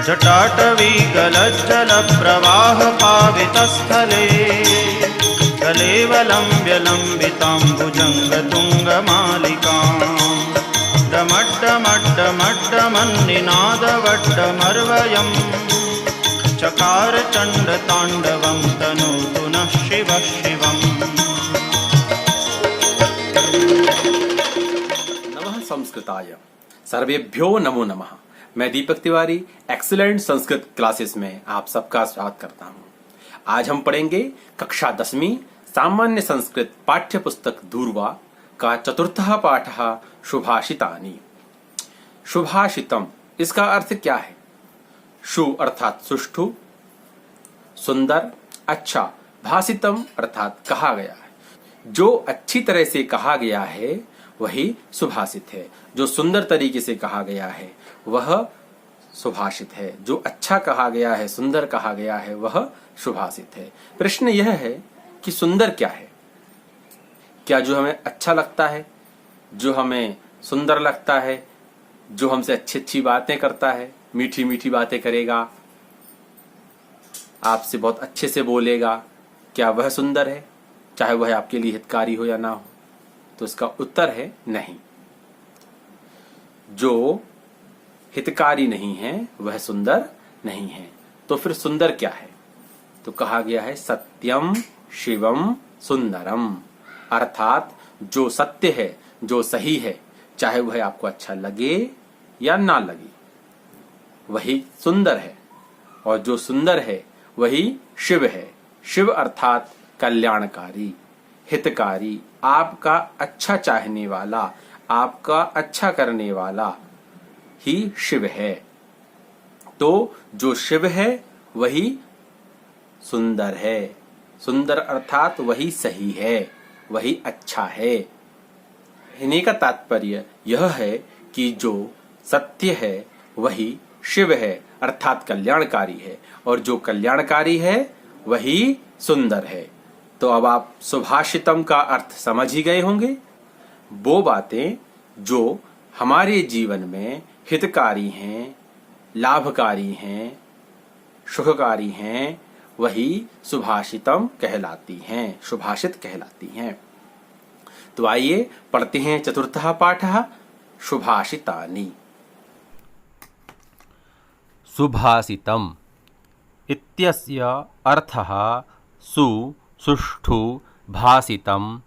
जटाटवीगलज्जलप्रवाहपावितस्थले कलेवलम्ब्यलम्बिताम्बुजङ्गतुङ्गमालिकाम् डमड्डमड्डमड्डमन्निनादवड्डमर्वयम् चकार चण्डताण्डवं तनोतु नः शिवः शिवम्। नमः संस्कृताय सर्वेभ्यो नमो नमः। मैं दीपक तिवारी एक्सीलेंट संस्कृत क्लासेस में आप सबका स्वागत करता हूँ। आज हम पढ़ेंगे कक्षा 10वीं सामान्य संस्कृत पाठ्य पुस्तक दूर्वा का चतुर्थः पाठः शुभाषितानि। शुभाषितम इसका अर्थ क्या है? शु अर्थात सुष्ठु, सुंदर, अच्छा, भाषितम अर्थात कहा गया है। जो अच्छी तरह से कहा गया है वही सुभाषित है। जो सुंदर तरीके से कहा गया है वह सुभाषित है। जो अच्छा कहा गया है, सुंदर कहा गया है, वह सुभाषित है। प्रश्न यह है कि सुंदर क्या है? क्या जो हमें अच्छा लगता है, जो हमें सुंदर लगता है, जो हमसे अच्छी अच्छी बातें करता है, मीठी मीठी बातें करेगा, आपसे बहुत अच्छे से बोलेगा, क्या वह सुंदर है? चाहे वह आपके लिए हितकारी हो या ना हो? तो इसका उत्तर है नहीं। जो हितकारी नहीं है वह सुंदर नहीं है। तो फिर सुंदर क्या है? तो कहा गया है सत्यम शिवम सुंदरम, अर्थात जो सत्य है, जो सही है, चाहे वह आपको अच्छा लगे या ना लगे, वही सुंदर है। और जो सुंदर है वही शिव है। शिव अर्थात कल्याणकारी, हितकारी, आपका अच्छा चाहने वाला, आपका अच्छा करने वाला ही शिव है। तो जो शिव है वही सुंदर है। सुंदर अर्थात वही सही है, वही अच्छा है। कहने का तात्पर्य यह है कि जो सत्य है वही शिव है, अर्थात कल्याणकारी है, और जो कल्याणकारी है वही सुंदर है। तो अब आप सुभाषितम का अर्थ समझ ही गए होंगे। वो बातें जो हमारे जीवन में हितकारी हैं, लाभकारी हैं, सुखकारी हैं, वही सुभाषितम कहलाती हैं, सुभाषित कहलाती हैं। तो आइए पढ़ते हैं चतुर्थः पाठः शुभाषितानि। सुभाषितम् इत्यस्य अर्थः सुष्ठु भाषितम्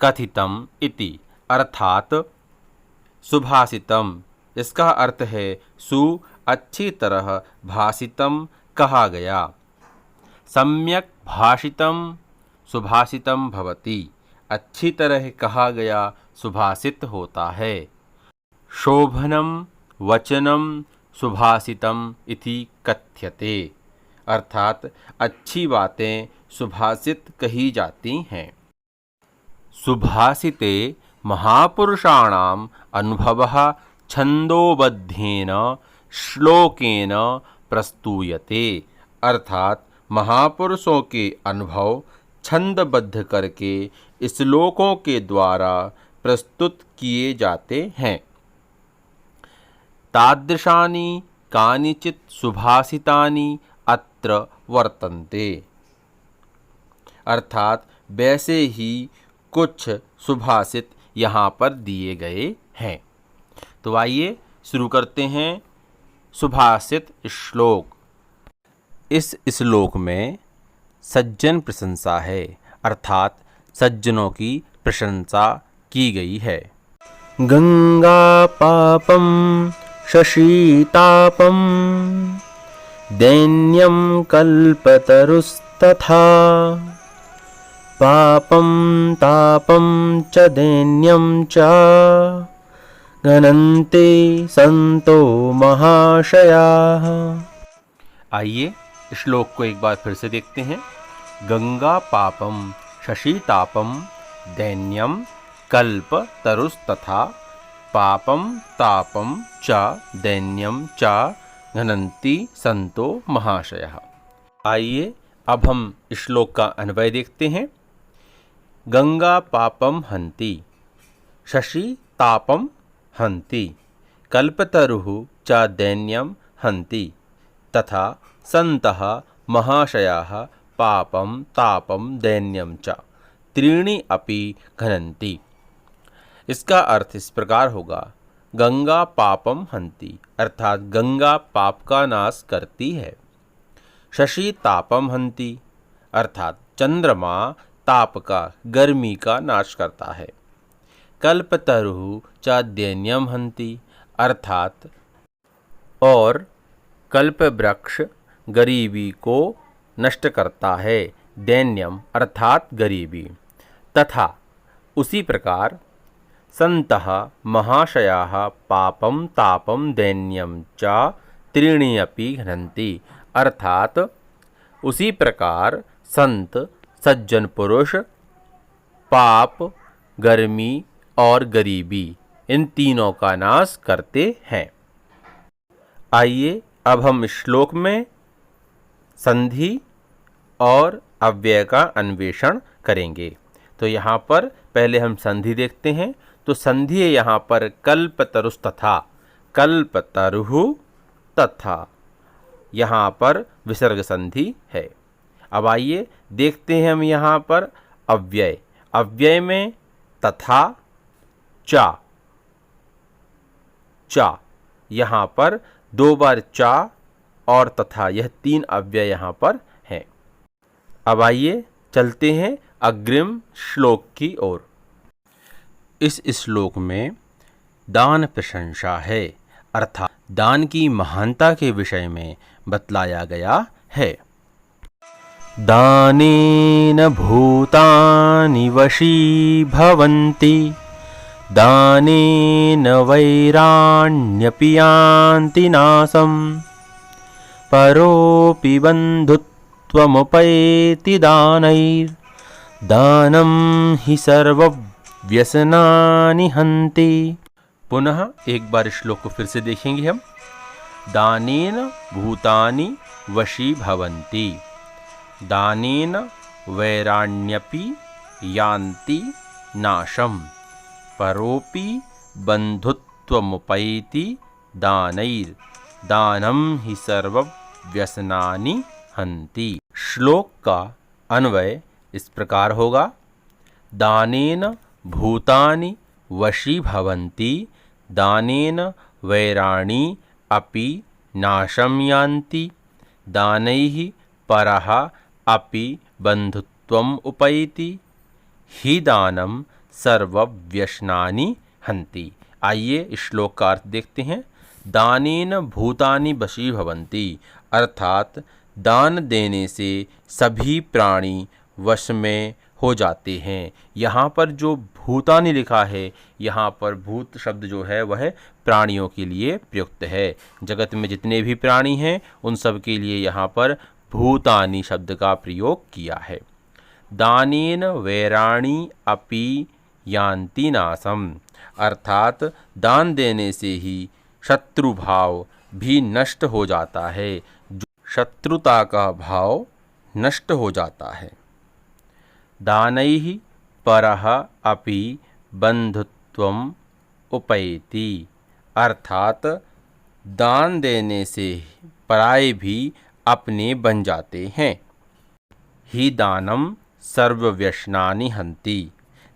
कथितम् इति, अर्थात सुभाषितम् इसका अर्थ है अच्छी तरह भाषितम् कहा गया, सम्यक भाषितम् सुभाषितम् भवति, अच्छी तरह कहा गया सुभाषित होता है। शोभनम् वचनम् सुभाषितम् इति कथ्यते, अर्थात अच्छी बातें सुभाषित कही जाती हैं। सुभाषिते महापुरुषाणाम् अनुभवः छन्दोबद्धेन श्लोकेन प्रस्तूयते, अर्थात महापुरुषों के अनुभव छंदबद्ध करके श्लोकों के द्वारा प्रस्तुत किए जाते हैं। तादृशानि कानिचित् सुभाषितानि अत्र वर्तन्ते, अर्थात वैसे ही कुछ सुभाषित यहाँ पर दिए गए हैं। तो आइए शुरू करते हैं सुभाषित श्लोक। इस श्लोक में सज्जन प्रशंसा है, अर्थात सज्जनों की प्रशंसा की गई है। गंगा पापम शशीतापम दैन्यम कल्पतरुस्तथा पापम तापम च दैन्यम च गणन्ते संतो महाशयाः। आइए श्लोक को एक बार फिर से देखते हैं। गंगा पापम शशीतापम दैन्यम कल्प तरुस्तथा पापम तापम च दैन्यम च घनन्ति संतो महाशयः। आइए अब हम श्लोक का अन्वय देखते हैं। गंगा पापम हन्ति, शशि तापम हन्ति, कल्पतरुः च दैन्यं हन्ति, तथा सन्तः महाशयाः पापं तापम दैन्यम च त्रीणि अपि घनन्ति। इसका अर्थ इस प्रकार होगा, गंगा पापम हन्ति अर्थात गंगा पाप का नाश करती है। शशि तापम हन्ति अर्थात चंद्रमा ताप का गर्मी का नाश करता है। कल्पतरुः च दैन्यम हन्ति अर्थात और कल्प वृक्ष गरीबी को नष्ट करता है। दैन्यम अर्थात गरीबी। तथा उसी प्रकार संतः महाशयाः पापम तापम दैन्यम च त्रीणि अपि घनन्ति अर्थात उसी प्रकार संत सज्जन पुरुष पाप, गर्मी और गरीबी इन तीनों का नाश करते हैं। आइए अब हम इस श्लोक में संधि और अव्यय का अन्वेषण करेंगे। तो यहाँ पर पहले हम संधि देखते हैं। तो संधि है यहाँ पर कल्पतरुस्तथा, कल्पतरुः तथा, यहाँ पर विसर्ग संधि है। अब आइए देखते हैं हम यहाँ पर अव्यय। अव्यय में तथा, चा, चा, यहाँ पर 2 बार चा और तथा, यह 3 अव्यय यहाँ पर हैं। अब आइए चलते हैं अग्रिम श्लोक की ओर। इस श्लोक में दान प्रशंसा है अर्थात दान की महानता के विषय में बतलाया गया है। दानेन भूतानि वशी भवन्ति, दानेन वैराण्यपि यान्ति नाशम्, परोऽपि बन्धुत्वमुपैति दानैर्दानं हि सर्वव्यसनानि हन्ति। पुनः एक बार श्लोक को फिर से देखेंगे हम। दानेन भूतानि वशी भवन्ति, दानेन वैराण्यपि यान्ति नाशम्, परोऽपि बन्धुत्वमुपैति दानैर्दानं हि सर्वव्यसनानि हन्ति। श्लोक का अन्वय इस प्रकार होगा, दानेन भूतानि वशी भवन्ति, दानेन वैराणी अपि नाशं यान्ति, दानैः परः अपि बन्धुत्वम् उपैति, हि दानं सर्वव्यसनानि हन्ति। आइए इस श्लोक का अर्थ देखते हैं। दानेन भूतानि वशी भवन्ति अर्थात दान देने से सभी प्राणी वश में हो जाते हैं। यहाँ पर जो भूतानि लिखा है, यहाँ पर भूत शब्द जो है वह प्राणियों के लिए प्रयुक्त है। जगत में जितने भी प्राणी हैं उन सब के लिए यहाँ पर भूतानि शब्द का प्रयोग किया है। दानेन वैराणी अपि यान्ति नाशम अर्थात दान देने से ही शत्रु भाव भी नष्ट हो जाता है, जो शत्रुता का भाव नष्ट हो जाता है। दानैः परः अपि बन्धुत्वम् उपैति अर्थात दान देने से पराये भी अपने बन जाते हैं। ही दानम सर्वव्यसनानि हन्ति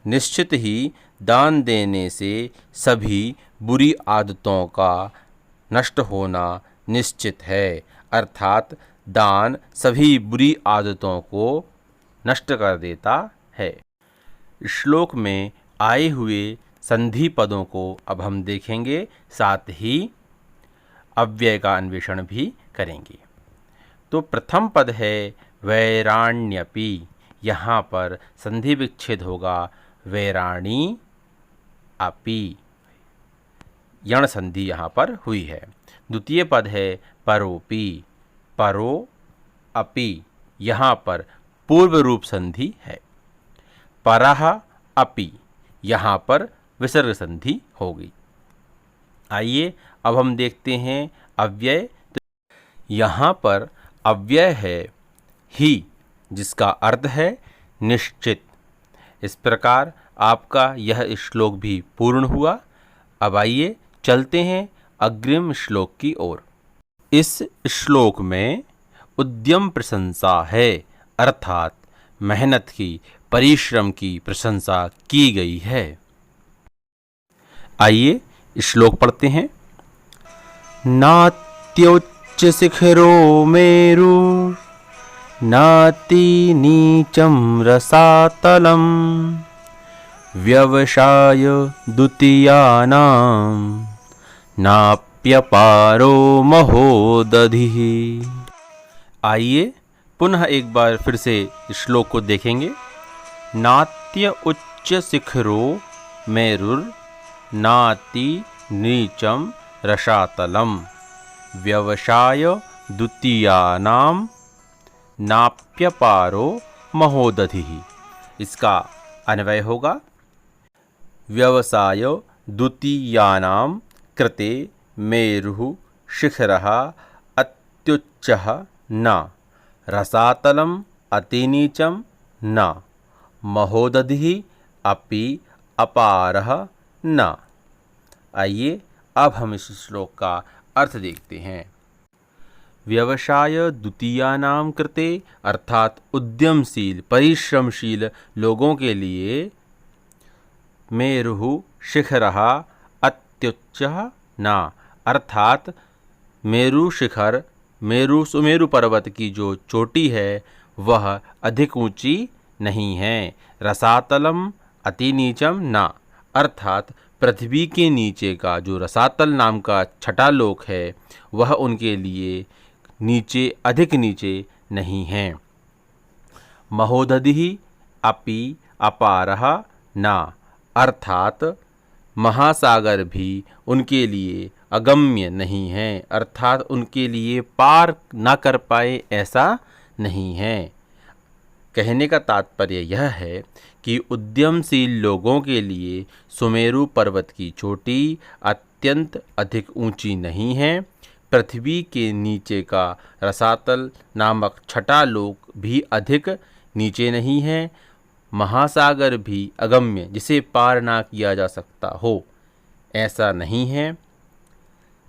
निश्चित ही दान देने से सभी बुरी आदतों का नष्ट होना निश्चित है, अर्थात दान सभी बुरी आदतों को नष्ट कर देता है। श्लोक में आए हुए संधि पदों को अब हम देखेंगे, साथ ही अव्यय का अन्वेषण भी करेंगे। तो प्रथम पद है वैराण्यपि, यहाँ पर संधि विच्छेद होगा वैराणी अपि, यण संधि यहाँ पर हुई है। द्वितीय पद है परोपि, परो अपि, यहाँ पर पूर्व रूप संधि है। परः अपि, यहाँ पर विसर्ग संधि होगी। आइए अब हम देखते हैं अव्यय। तो यहाँ पर अव्यय है ही, जिसका अर्थ है निश्चित। इस प्रकार आपका यह श्लोक भी पूर्ण हुआ। अब आइए चलते हैं अग्रिम श्लोक की ओर। इस श्लोक में उद्यम प्रशंसा है, अर्थात मेहनत की, परिश्रम की प्रशंसा की गई है। आइए श्लोक पढ़ते हैं। नात्योच्च शिखरो मेरु नाति नीचं रसातलं व्यवसाय द्वितीयानां नाप्यपारो महोदधिः। आइए पुनः एक बार फिर से श्लोक को देखेंगे। नात्य उच्च शिखरो मेरुर नाति नीचम रसातलम व्यवसाय द्वितीयानां नाप्यपारो महोदधिः। इसका अन्वय होगा, व्यवसाय द्वितीयानां कृते मेरुः शिखरः अत्युच्चः न रसातलम् अतिनीचं न महोदधिः अपि अपारः न। आइए अब हम इस श्लोक का अर्थ देखते हैं। व्यवसाय द्वितीयानां कृते अर्थात उद्यमशील परिश्रमशील लोगों के लिए मेरुः शिखरः अत्युच्चः न अर्थात मेरु शिखर सुमेरु पर्वत की जो चोटी है वह अधिक ऊंची नहीं है। रसातलम अति नीचम न अर्थात पृथ्वी के नीचे का जो रसातल नाम का छठा लोक है वह उनके लिए नीचे अधिक नीचे नहीं है। महोदधिः अपि अपारः न अर्थात महासागर भी उनके लिए अगम्य नहीं है, अर्थात उनके लिए पार न कर पाए ऐसा नहीं है। कहने का तात्पर्य यह है कि उद्यमशील लोगों के लिए सुमेरु पर्वत की चोटी अत्यंत अधिक ऊंची नहीं है, पृथ्वी के नीचे का रसातल नामक छठा लोक भी अधिक नीचे नहीं है, महासागर भी अगम्य जिसे पार ना किया जा सकता हो ऐसा नहीं है,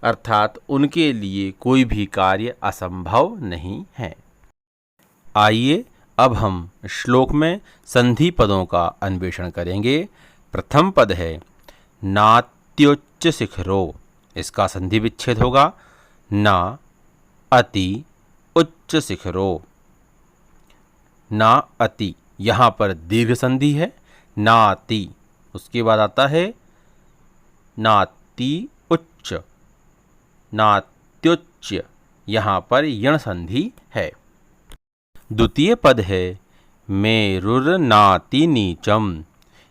अर्थात उनके लिए कोई भी कार्य असंभव नहीं है। आइए अब हम श्लोक में संधि पदों का अन्वेषण करेंगे। प्रथम पद है नात्योच्च शिखरो, इसका संधि विच्छेद होगा ना अति उच्च शिखरो। ना अति यहाँ पर दीर्घ संधि है, नाति उसके बाद आता है नाति उच्च, नात्युच्च यहाँ पर यण संधि है। द्वितीय पद है मेरुर्नाति नीचम,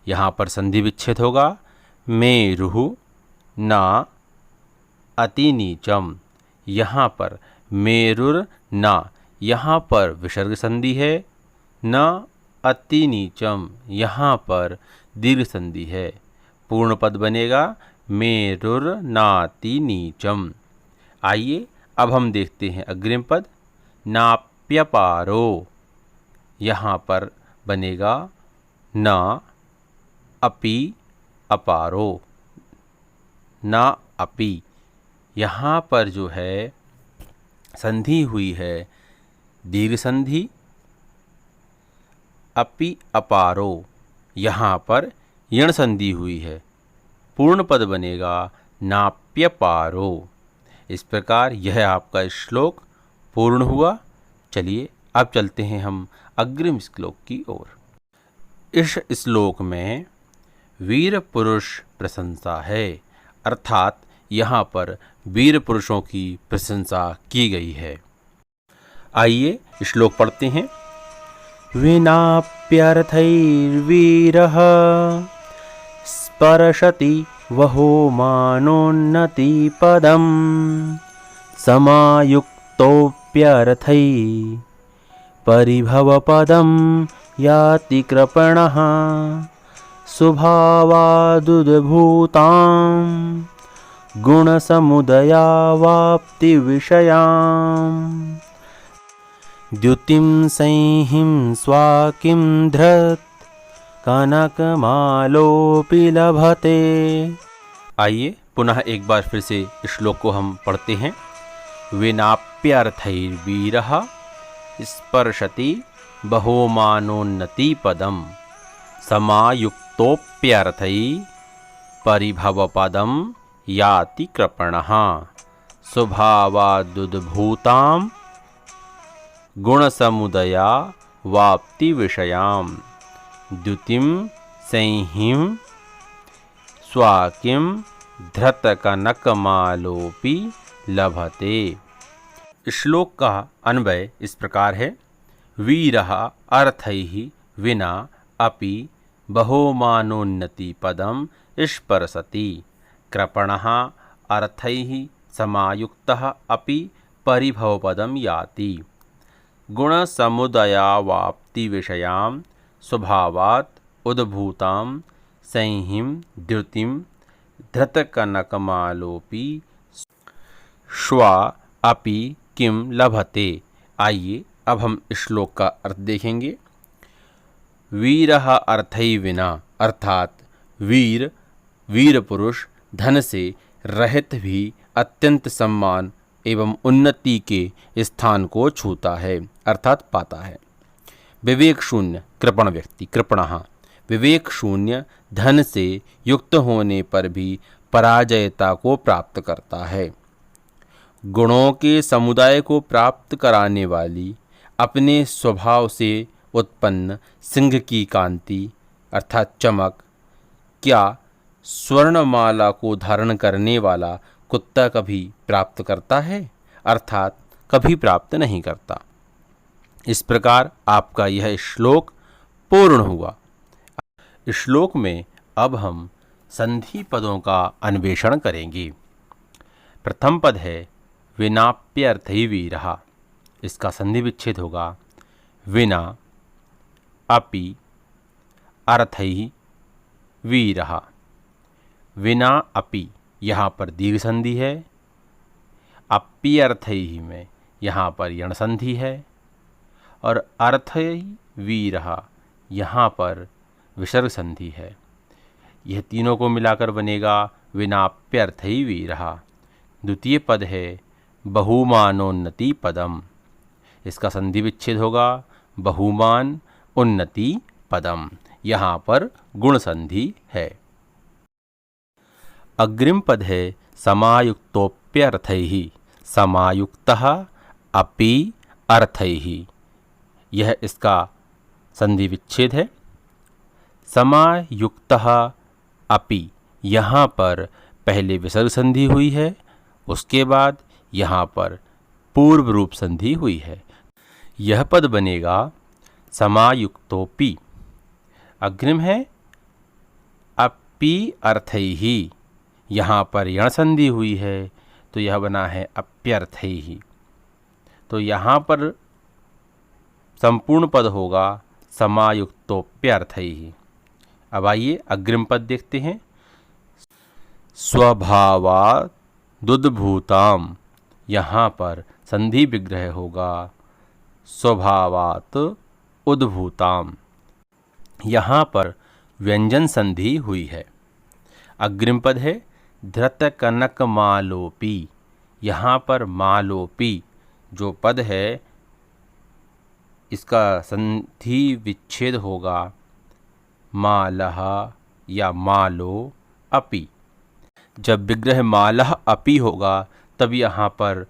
यहाँ पर संधि विच्छेद होगा मेरुः ना अति नीचम, यहाँ पर मेरुर ना यहाँ पर विसर्ग संधि है, न अति नीचम यहाँ पर दीर्घ संधि है। पूर्ण पद बनेगा मेरुर्नाति नीचम। आइए अब हम देखते हैं अग्रिम पद नाप्यपारो, यहाँ पर बनेगा न अपि अपारो, न अपि यहाँ पर जो है संधि हुई है दीर्घ संधि, अपि अपारो यहाँ पर यण संधि हुई है। पूर्ण पद बनेगा नाप्यपारो। इस प्रकार यह आपका श्लोक पूर्ण हुआ। चलिए अब चलते हैं हम अग्रिम श्लोक की ओर। इस श्लोक में वीर पुरुष प्रशंसा है, अर्थात यहाँ पर वीर पुरुषों की प्रशंसा की गई है। आइए श्लोक पढ़ते हैं। विनाप्यर्थैर्वीरः स्पर्शति वहो मानोन्नतिपदं समायुक्तोऽप्यर्थै परिभवपदं याति कृपणः स्वभावादुद्भूतां गुणसमुदयावाप्तिविषयाम् द्युतिं संहिं स्वाकिं धृत् कनकमालोऽपि लभते। आइए पुनः एक बार फिर से श्लोक को हम पढ़ते हैं। विनाप्यर्थैर्वीरः स्पर्शति बहोमानोन्नति पदम समायुक्तोऽप्यर्थै परिभवपदम याति कृपणः स्वभावादुद्भूतां गुणसमुदया वाप्ति विषयां द्युतिं संहिं स्वाकिं धृतकनकमालोऽपि लभते। श्लोक का अन्वय इस प्रकार है। वीरः अर्थैः विना अपि बहोमानोन्नति पदम स्पर्शति। कृपणः अर्थैः समायुक्तः अपि परिभवपदम याति। गुणसमुदयावाप्ति विषयां स्वभावात् उद्भूतां संहिं द्युतिं धृतकनकमालोऽपि श्वा अपि किम लभते। आइए अब हम श्लोक का अर्थ देखेंगे। वीरः अर्थै विना अर्थात वीर पुरुष धन से रहित भी अत्यंत सम्मान एवं उन्नति के स्थान को छूता है अर्थात पाता है। विवेक शून्य कृपण व्यक्ति कृपणः विवेक शून्य धन से युक्त होने पर भी पराजयता को प्राप्त करता है। गुणों के समुदाय को प्राप्त कराने वाली अपने स्वभाव से उत्पन्न सिंह की कांति अर्थात चमक क्या स्वर्णमाला को धारण करने वाला कुत्ता कभी प्राप्त करता है अर्थात कभी प्राप्त नहीं करता। इस प्रकार आपका यह श्लोक पूर्ण हुआ। श्लोक में अब हम संधि पदों का अन्वेषण करेंगे। प्रथम पद है विनाप्यर्थै वीरः। इसका संधि विच्छेद होगा विना अपि अर्थैः वीरः। विना अपि यहाँ पर दीर्घ संधि है। अप्यर्थैः में यहाँ पर यण संधि है और अर्थैः वीरः यहाँ पर विसर्ग संधि है। यह तीनों को मिलाकर बनेगा विनाप्यर्थै वीरः। द्वितीय पद है बहुमानोन्नति पदम। इसका संधि विच्छेद होगा बहुमान उन्नति पदम। यहाँ पर गुण संधि है। अग्रिम पद है समायुक्तोऽप्यर्थैः। समायुक्तः अपि अर्थैः। यह इसका संधि विच्छेद है। समायुक्तः अपि यहाँ पर पहले विसर्ग संधि हुई है, उसके बाद यहाँ पर पूर्व रूप संधि हुई है। यह पद बनेगा समायुक्तोऽपि। अग्रिम है अपि अर्थैः। यहाँ पर यण संधि हुई है तो यह बना है अप्यर्थैः। तो यहाँ पर संपूर्ण पद होगा समायुक्तोऽप्यर्थैः। अब आइए अग्रिम पद देखते हैं। स्वभावादुद्भूताम। यहाँ पर संधि विग्रह होगा स्वभावात उद्भूताम। यहाँ पर व्यंजन संधि हुई है। अग्रिम पद है धृतकनकमालोऽपि। यहाँ पर मालोऽपि जो पद है इसका संधि विच्छेद होगा मालः या मालो अपि। जब विग्रह मालः अपि होगा तब यहाँ पर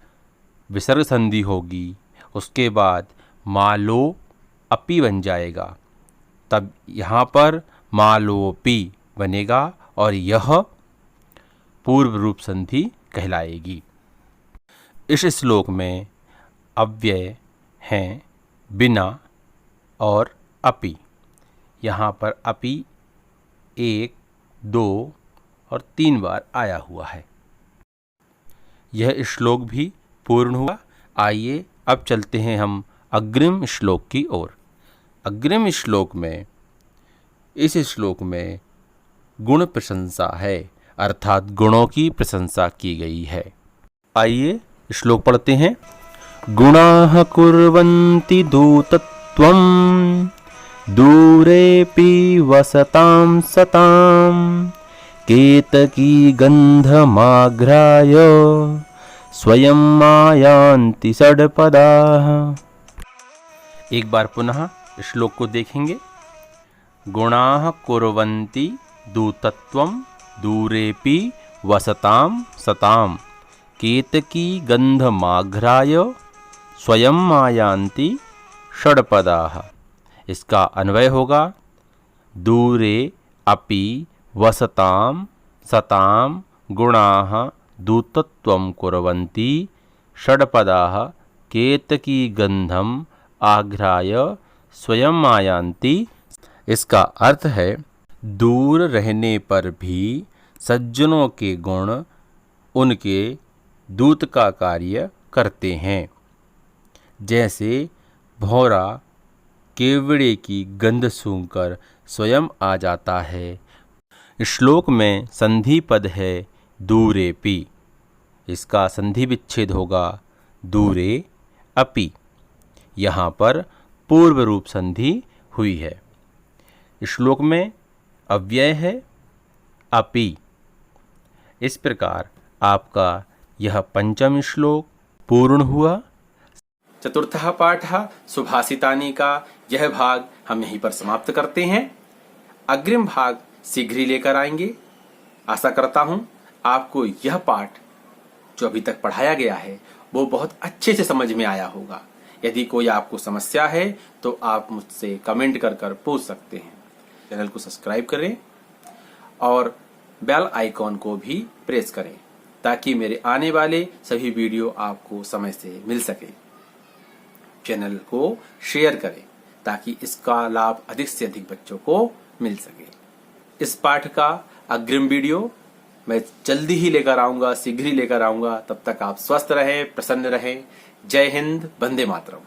विसर्ग संधि होगी, उसके बाद मालो अपि बन जाएगा, तब यहाँ पर मालोऽपि बनेगा और यह पूर्व रूप संधि कहलाएगी। इस श्लोक में अव्यय हैं बिना और अपि। यहाँ पर अपि 1, 2 और 3 बार आया हुआ है। यह श्लोक भी पूर्ण हुआ। आइए अब चलते हैं हम अग्रिम श्लोक की ओर। अग्रिम श्लोक में इस श्लोक में गुण प्रशंसा है, अर्थात गुणों की प्रशंसा की गई है। आइए श्लोक पढ़ते हैं। गुणाः कुर्वन्ति दूतत्वं दूरेऽपि वसतां सतां केतकी गन्धमाघ्राय स्वयं मायान्ति षड्पदाः। एक बार पुनः श्लोक को देखेंगे। गुणाः कुर्वन्ति दूतत्वं दूरेऽपि वसतां सतां केतकी गन्धमाघ्राय स्वयं मायान्ति षड्पदाः। इसका अन्वय होगा दूरे अपि वसतां सतां गुणाः दूतत्वं कुर्वन्ति षड्पदाः केतकी गंधम आघ्राय स्वयं मायान्ति। इसका अर्थ है दूर रहने पर भी सज्जनों के गुण उनके दूत का कार्य करते हैं। जैसे भौरा केवड़े की गंध सूंघकर स्वयं आ जाता है। श्लोक में संधि पद है दूरेपि। इसका संधि विच्छेद होगा दूरे अपि। यहाँ पर पूर्व रूप संधि हुई है। श्लोक में अव्यय है अपि। इस प्रकार आपका यह पंचम श्लोक पूर्ण हुआ। चतुर्थः पाठः सुभाषितानि का यह भाग हम यहीं पर समाप्त करते हैं। अग्रिम भाग शीघ्र ही लेकर आएंगे। आशा करता हूं आपको यह पाठ जो अभी तक पढ़ाया गया है वो बहुत अच्छे से समझ में आया होगा। यदि कोई आपको समस्या है तो आप मुझसे कमेंट कर पूछ सकते हैं। चैनल को सब्सक्राइब करें और बेल आइकॉन को भी प्रेस करें ताकि मेरे आने वाले सभी वीडियो आपको समय से मिल सके। चैनल को शेयर करें ताकि इसका लाभ अधिक से अधिक बच्चों को मिल सके। इस पाठ का अग्रिम वीडियो मैं जल्दी ही लेकर आऊंगा, शीघ्र ही लेकर आऊंगा। तब तक आप स्वस्थ रहें, प्रसन्न रहें। जय हिंद, वंदे मातरम।